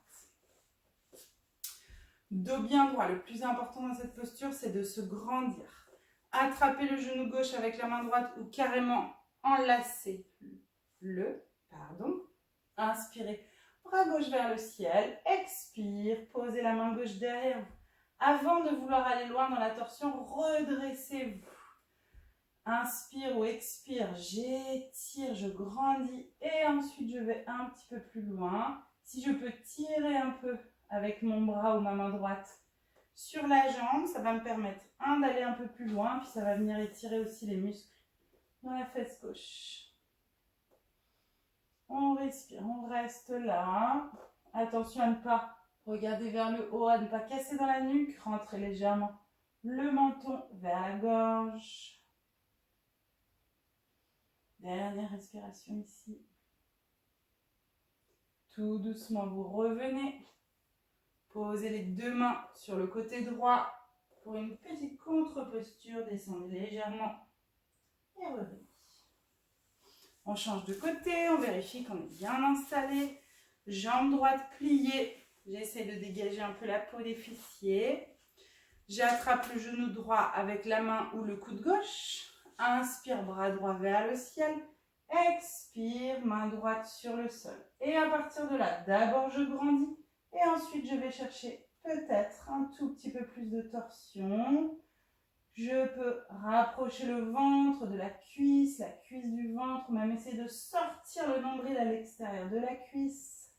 Dos bien droit. Le plus important dans cette posture, c'est de se grandir. Attrapez le genou gauche avec la main droite ou carrément enlacez-le. Inspirez. Bras gauche vers le ciel. Expire. Posez la main gauche derrière vous. Avant de vouloir aller loin dans la torsion, redressez-vous. Inspire ou expire, j'étire, je grandis et ensuite je vais un petit peu plus loin. Si je peux tirer un peu avec mon bras ou ma main droite sur la jambe, ça va me permettre d'aller un peu plus loin, puis ça va venir étirer aussi les muscles dans la fesse gauche. On respire, on reste là. Attention à ne pas regarder vers le haut, à ne pas casser dans la nuque, rentrez légèrement le menton vers la gorge. Dernière respiration ici. Tout doucement, vous revenez. Posez les deux mains sur le côté droit pour une petite contre-posture. Descendez légèrement et revenez. On change de côté, on vérifie qu'on est bien installé. Jambe droite pliée. J'essaie de dégager un peu la peau des fessiers. J'attrape le genou droit avec la main ou le coude gauche. Inspire, bras droit vers le ciel. Expire, main droite sur le sol. Et à partir de là, d'abord je grandis. Et ensuite je vais chercher peut-être un tout petit peu plus de torsion. Je peux rapprocher le ventre de la cuisse du ventre, même essayer de sortir le nombril à l'extérieur de la cuisse.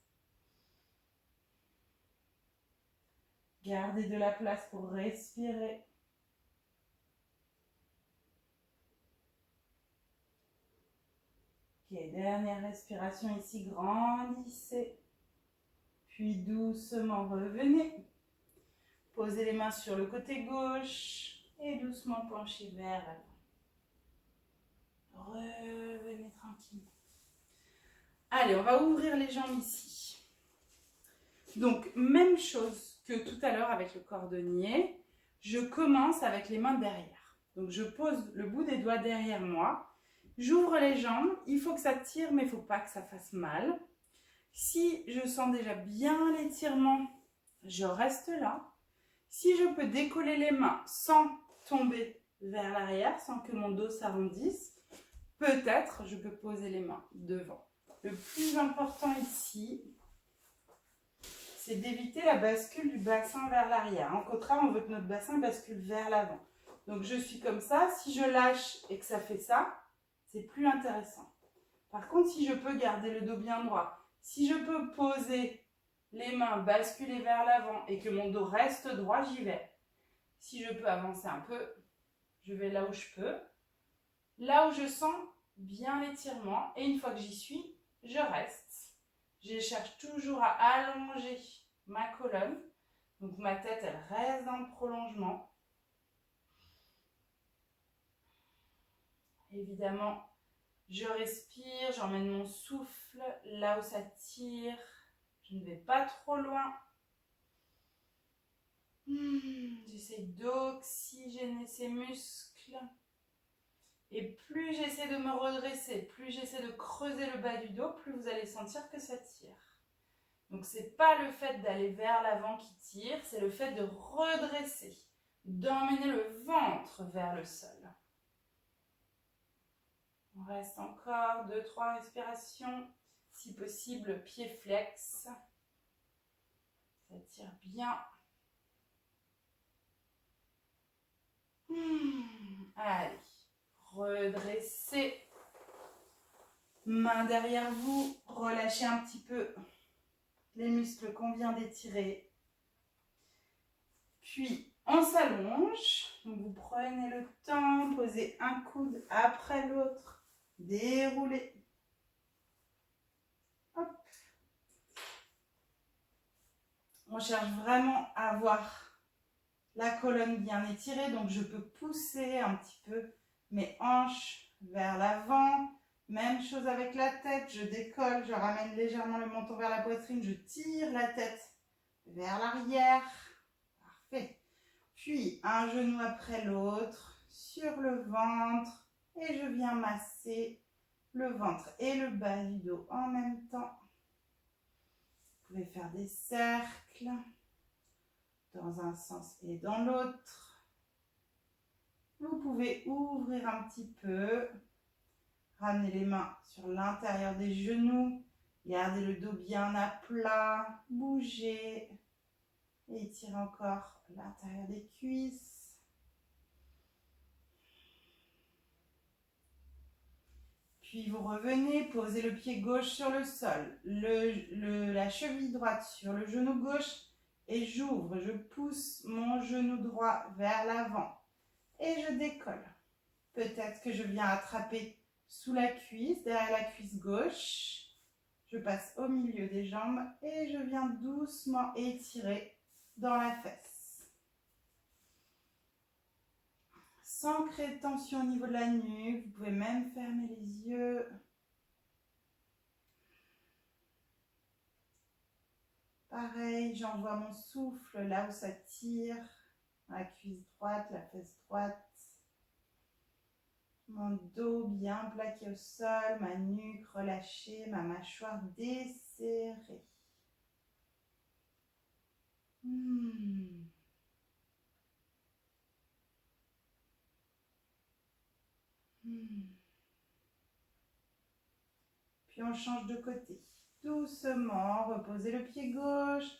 Gardez de la place pour respirer. Ok, dernière respiration ici, grandissez. Puis doucement revenez. Posez les mains sur le côté gauche et doucement penchez vers l'avant. Revenez tranquillement. Allez, on va ouvrir les jambes ici. Donc, même chose que tout à l'heure avec le cordonnier, je commence avec les mains derrière. Donc, je pose le bout des doigts derrière moi, j'ouvre les jambes, il faut que ça tire, mais il ne faut pas que ça fasse mal. Si je sens déjà bien l'étirement, je reste là. Si je peux décoller les mains sans tomber vers l'arrière, sans que mon dos s'arrondisse, peut-être je peux poser les mains devant. Le plus important ici, c'est d'éviter la bascule du bassin vers l'arrière. Au contraire, on veut que notre bassin bascule vers l'avant. Donc je suis comme ça. Si je lâche et que ça fait ça, c'est plus intéressant. Par contre, si je peux garder le dos bien droit, si je peux poser les mains, basculer vers l'avant et que mon dos reste droit, j'y vais. Si je peux avancer un peu, je vais là où je peux. Là où je sens bien l'étirement. Et une fois que j'y suis, je reste. Je cherche toujours à allonger ma colonne. Donc ma tête, elle reste dans le prolongement. Évidemment, je respire, j'emmène mon souffle là où ça tire. Je ne vais pas trop loin. J'essaie d'oxygéner ces muscles. Et plus j'essaie de me redresser, plus j'essaie de creuser le bas du dos, plus vous allez sentir que ça tire. Donc ce n'est pas le fait d'aller vers l'avant qui tire, c'est le fait de redresser, d'emmener le ventre vers le sol. On reste encore 2-3 respirations, si possible pied flex. Ça tire bien. Allez, redressez. Main derrière vous, relâchez un petit peu les muscles qu'on vient d'étirer. Puis, on s'allonge. Vous prenez le temps, posez un coude après l'autre, déroulez. Hop. On cherche vraiment à avoir la colonne bien étirée, donc je peux pousser un petit peu mes hanches vers l'avant. Même chose avec la tête, je décolle, je ramène légèrement le menton vers la poitrine, je tire la tête vers l'arrière. Parfait. Puis un genou après l'autre sur le ventre et je viens masser le ventre et le bas du dos en même temps. Vous pouvez faire des cercles dans un sens et dans l'autre. Vous pouvez ouvrir un petit peu. Ramenez les mains sur l'intérieur des genoux. Gardez le dos bien à plat. Bougez. Et étirez encore l'intérieur des cuisses. Puis vous revenez, posez le pied gauche sur le sol. La cheville droite sur le genou gauche. Et j'ouvre, je pousse mon genou droit vers l'avant. Et je décolle. Peut-être que je viens attraper sous la cuisse, derrière la cuisse gauche. Je passe au milieu des jambes et je viens doucement étirer dans la fesse. Sans créer de tension au niveau de la nuque, vous pouvez même fermer les yeux. Pareil, j'envoie mon souffle là où ça tire, la cuisse droite, la fesse droite. Mon dos bien plaqué au sol, ma nuque relâchée, ma mâchoire desserrée. Puis on change de côté. Doucement, reposez le pied gauche,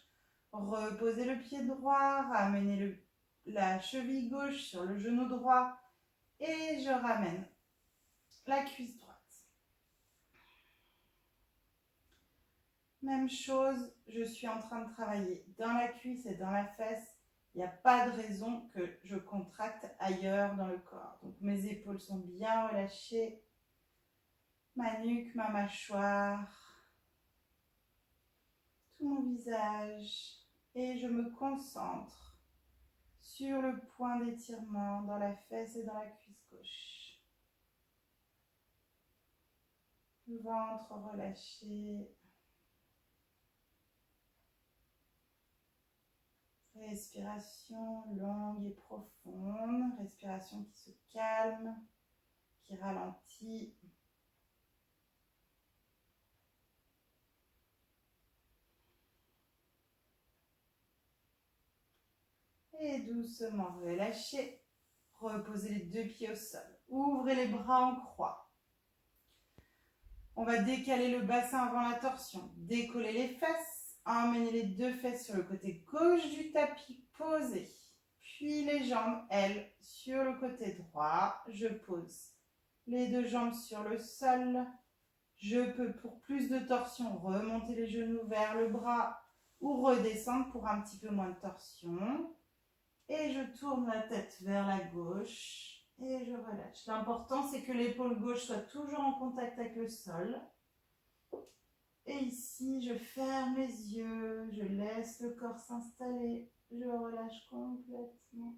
reposez le pied droit, ramenez la cheville gauche sur le genou droit et je ramène la cuisse droite. Même chose, je suis en train de travailler dans la cuisse et dans la fesse. Il n'y a pas de raison que je contracte ailleurs dans le corps. Donc mes épaules sont bien relâchées, ma nuque, ma mâchoire, tout mon visage. Et je me concentre sur le point d'étirement dans la fesse et dans la cuisse gauche. Le ventre relâché. Respiration longue et profonde, respiration qui se calme, qui ralentit. Et doucement relâchez. Reposez les deux pieds au sol. Ouvrez les bras en croix. On va décaler le bassin avant la torsion. Décoller les fesses. Emmenez les deux fesses sur le côté gauche du tapis. Posez. Puis les jambes, elles, sur le côté droit. Je pose les deux jambes sur le sol. Je peux, pour plus de torsion, remonter les genoux vers le bras ou redescendre pour un petit peu moins de torsion. Et je tourne la tête vers la gauche et je relâche. L'important, c'est que l'épaule gauche soit toujours en contact avec le sol. Et ici, je ferme les yeux, je laisse le corps s'installer, je relâche complètement.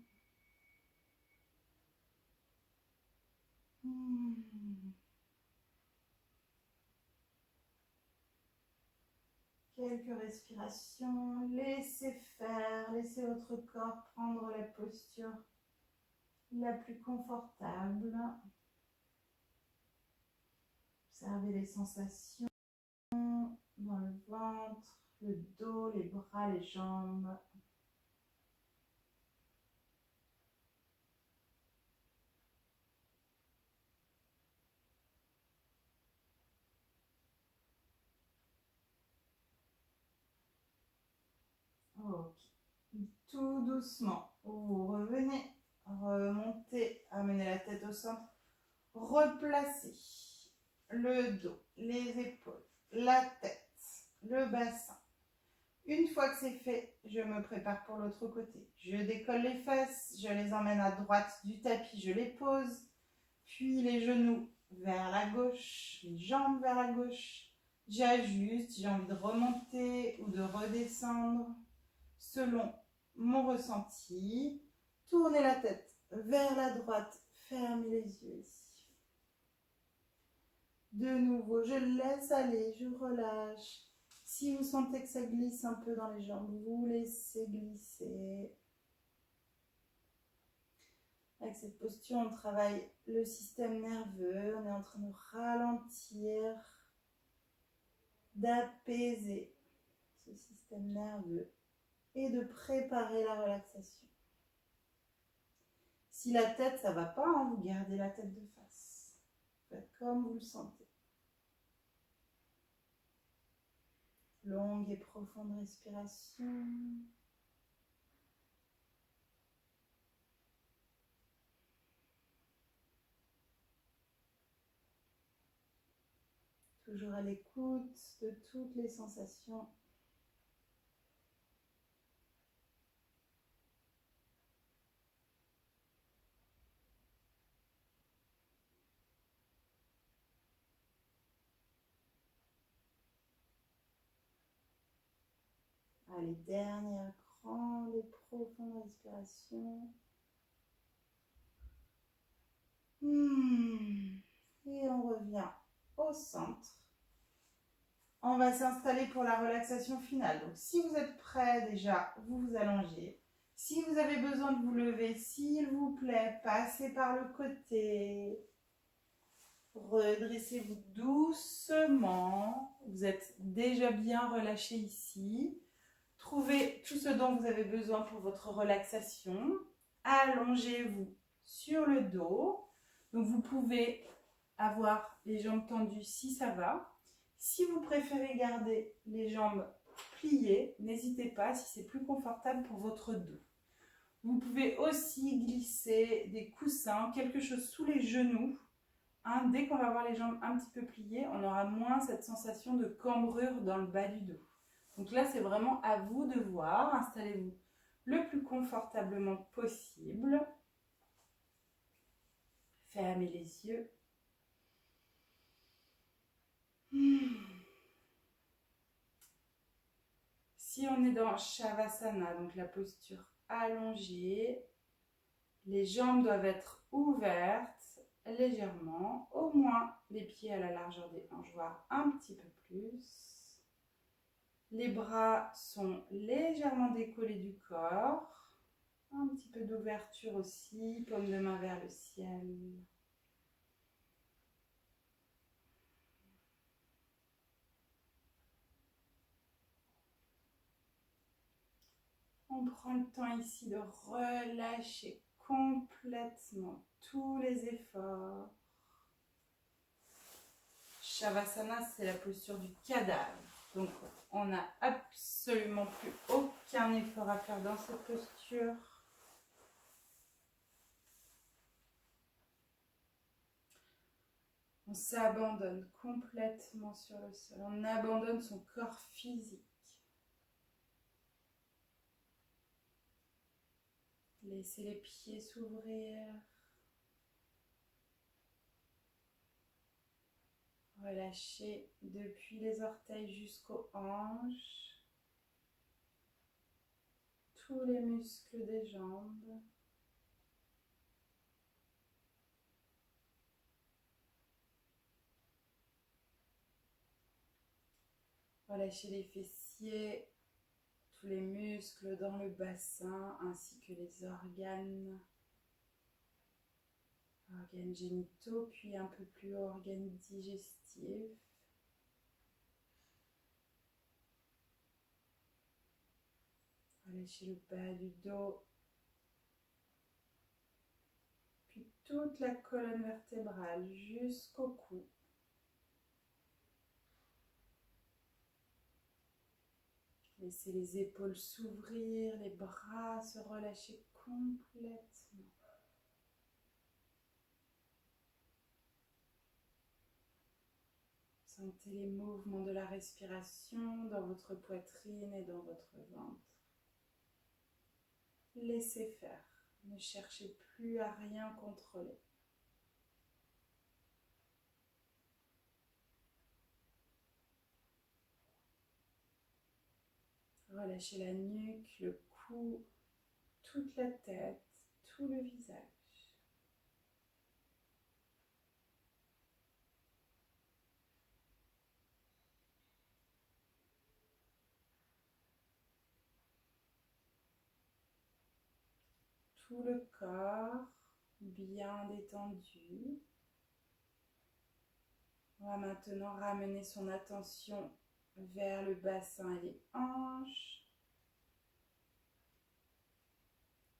Quelques respirations, laissez faire, laissez votre corps prendre la posture la plus confortable. Observez les sensations dans le ventre, le dos, les bras, les jambes. Ok. Tout doucement, vous revenez, remontez, amenez la tête au centre, replacez le dos, les épaules, la tête, le bassin. Une fois que c'est fait, je me prépare pour l'autre côté. Je décolle les fesses, je les emmène à droite du tapis, je les pose, puis les genoux vers la gauche, les jambes vers la gauche. J'ajuste, j'ai envie de remonter ou de redescendre selon mon ressenti. Tournez la tête vers la droite, fermez les yeux ici. De nouveau, je laisse aller, je relâche. Si vous sentez que ça glisse un peu dans les jambes, vous laissez glisser. Avec cette posture, on travaille le système nerveux. On est en train de ralentir, d'apaiser ce système nerveux et de préparer la relaxation. Si la tête, ça ne va pas, vous gardez la tête de face. Faites comme vous le sentez. Longue et profonde respiration. Toujours à l'écoute de toutes les sensations. Allez, dernière grande et profonde respiration. Et on revient au centre. On va s'installer pour la relaxation finale. Donc, si vous êtes prêts déjà, vous vous allongez. Si vous avez besoin de vous lever, s'il vous plaît, passez par le côté. Redressez-vous doucement. Vous êtes déjà bien relâché ici. Trouvez tout ce dont vous avez besoin pour votre relaxation. Allongez-vous sur le dos. Donc, vous pouvez avoir les jambes tendues si ça va. Si vous préférez garder les jambes pliées, n'hésitez pas si c'est plus confortable pour votre dos. Vous pouvez aussi glisser des coussins, quelque chose sous les genoux. Dès qu'on va avoir les jambes un petit peu pliées, on aura moins cette sensation de cambrure dans le bas du dos. Donc là, c'est vraiment à vous de voir. Installez-vous le plus confortablement possible. Fermez les yeux. Si on est dans Shavasana, donc la posture allongée, les jambes doivent être ouvertes légèrement, au moins les pieds à la largeur des hanches, voire un petit peu plus. Les bras sont légèrement décollés du corps. Un petit peu d'ouverture aussi, paume de main vers le ciel. On prend le temps ici de relâcher complètement tous les efforts. Shavasana, c'est la posture du cadavre. Donc, on n'a absolument plus aucun effort à faire dans cette posture. On s'abandonne complètement sur le sol. On abandonne son corps physique. Laissez les pieds s'ouvrir. Relâchez depuis les orteils jusqu'aux hanches. Tous les muscles des jambes. Relâchez les fessiers, tous les muscles dans le bassin ainsi que les organes génitaux, puis un peu plus haut, organes digestifs. Relâchez le bas du dos, puis toute la colonne vertébrale jusqu'au cou. Laissez les épaules s'ouvrir, les bras se relâcher complètement. Sentez les mouvements de la respiration dans votre poitrine et dans votre ventre. Laissez faire, ne cherchez plus à rien contrôler. Relâchez la nuque, le cou, toute la tête, tout le visage. Tout le corps bien détendu. On va maintenant ramener son attention vers le bassin et les hanches.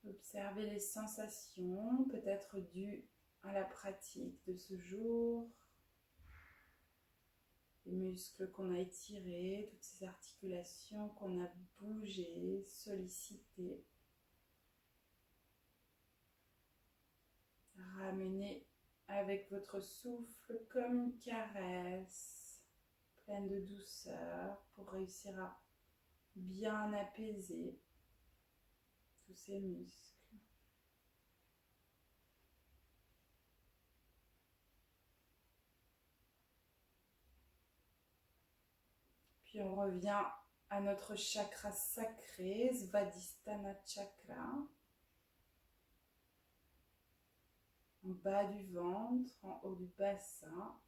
Observez les sensations, peut-être dues à la pratique de ce jour. Les muscles qu'on a étirés, toutes ces articulations qu'on a bougées, sollicitées. Ramenez avec votre souffle comme une caresse, pleine de douceur, pour réussir à bien apaiser tous ces muscles. Puis on revient à notre chakra sacré, Svadhisthana Chakra. En bas du ventre, en haut du bassin.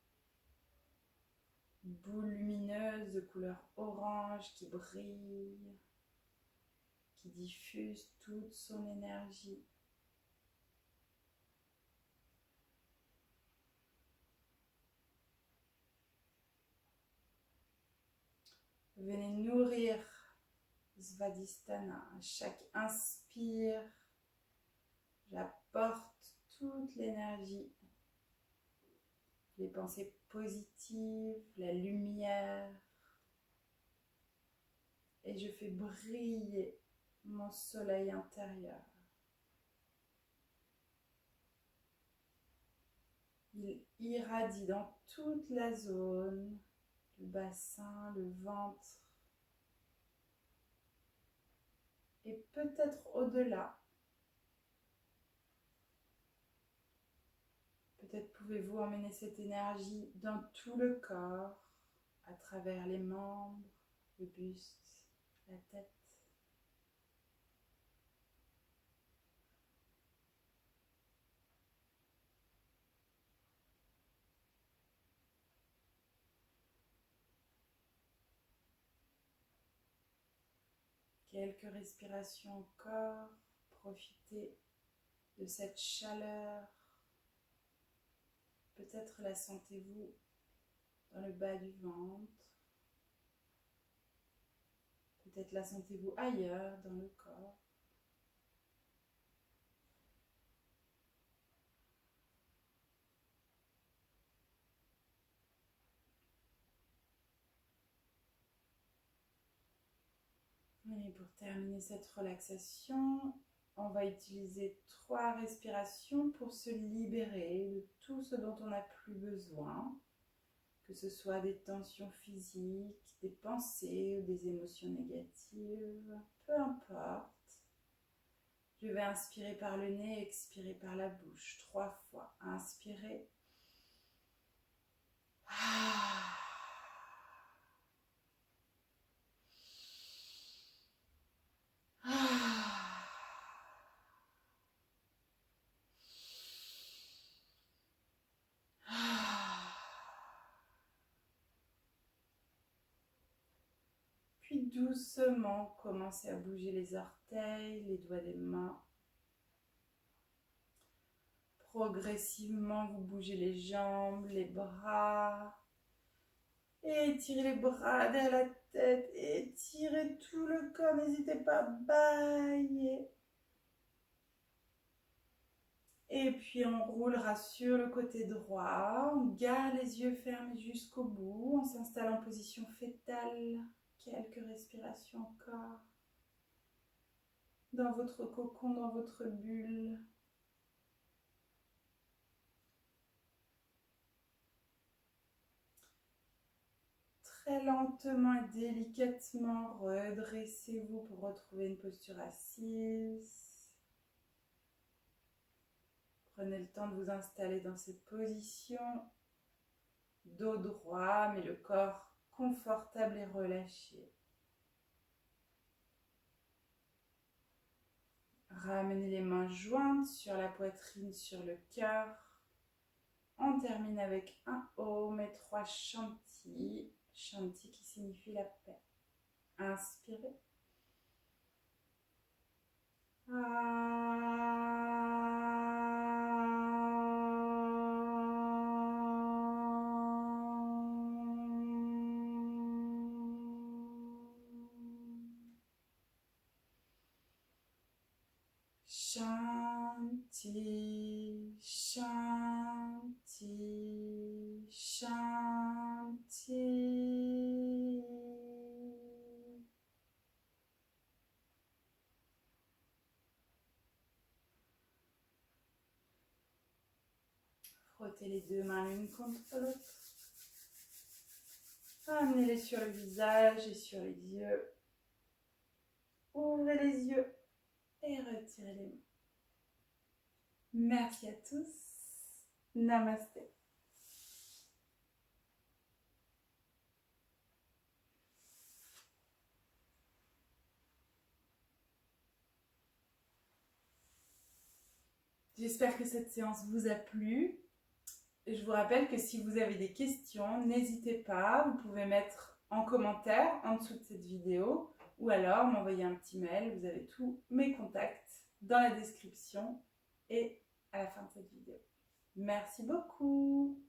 Une boule lumineuse de couleur orange qui brille, qui diffuse toute son énergie. Venez nourrir Svadhisthana. À chaque inspire, j'apporte toute l'énergie, les pensées positives, la lumière, et je fais briller mon soleil intérieur. Il irradie dans toute la zone, le bassin, le ventre, et peut-être au-delà. Peut-être pouvez-vous emmener cette énergie dans tout le corps, à travers les membres, le buste, la tête. Quelques respirations encore. Profitez de cette chaleur. Peut-être la sentez-vous dans le bas du ventre. Peut-être la sentez-vous ailleurs dans le corps. Et pour terminer cette relaxation, on va utiliser 3 respirations pour se libérer de tout ce dont on n'a plus besoin, que ce soit des tensions physiques, des pensées ou des émotions négatives, peu importe. Je vais inspirer par le nez, expirer par la bouche 3 fois. Inspirez. Puis doucement, commencez à bouger les orteils, les doigts des mains. Progressivement, vous bougez les jambes, les bras. Et étirez les bras derrière la tête. Étirez tout le corps. N'hésitez pas à bailler. Et puis on roulera sur le côté droit. On garde les yeux fermés jusqu'au bout. On s'installe en position fétale. Quelques respirations encore. Dans votre cocon, dans votre bulle. Très lentement et délicatement, redressez-vous pour retrouver une posture assise. Prenez le temps de vous installer dans cette position. Dos droit, mais le corps confortable et relâché. Ramenez les mains jointes sur la poitrine, sur le cœur. On termine avec un Om et 3 Shanti. Shanti qui signifie la paix. Inspirez. Shanti, Shanti, Shanti. Frottez les deux mains l'une contre l'autre. Amenez-les sur le visage et sur les yeux. Ouvrez les yeux et retirez les mains. Merci à tous. Namasté. J'espère que cette séance vous a plu. Je vous rappelle que si vous avez des questions, n'hésitez pas. Vous pouvez mettre en commentaire en dessous de cette vidéo ou alors m'envoyer un petit mail. Vous avez tous mes contacts dans la description et à la fin de cette vidéo. Merci beaucoup.